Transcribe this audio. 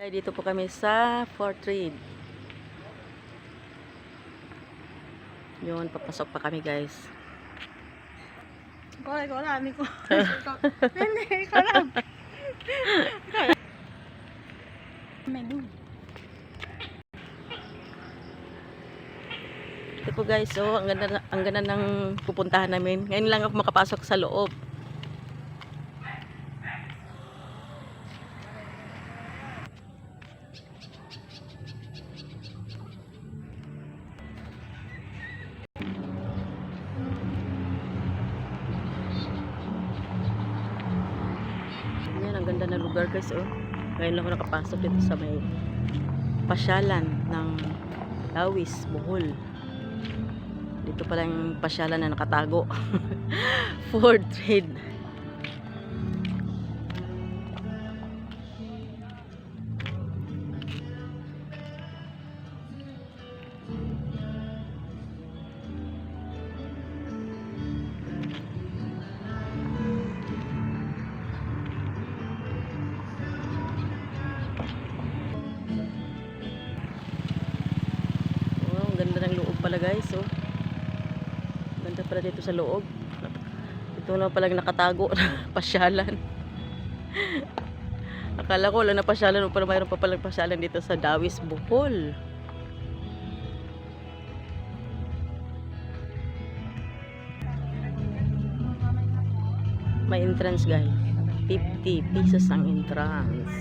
Dito po kami sa Fort Reed. Yun, papasok pa kami guys. Ikaw lang, hindi ko. Hindi, ikaw lang. Menu. Ito po guys, oh, ang ganda ng pupuntahan namin. Ngayon lang ako makapasok sa loob. Yan, ang ganda ng lugar guys, oh. Ngayon lang ako nakapasok dito sa may pasyalan ng Lawis, Bohol. Dito pala yung pasyalan na nakatago. Fort Reed. Oh, ang ganda ng loob pala guys, oh. Ganda pala dito sa loob. Ito na palang nakatago na pasyalan. Akala ko wala na pasyalan, pero mayroon pa palang pasyalan dito sa Lawis, Bohol. May entrance guys. 50 pesos ang entrance.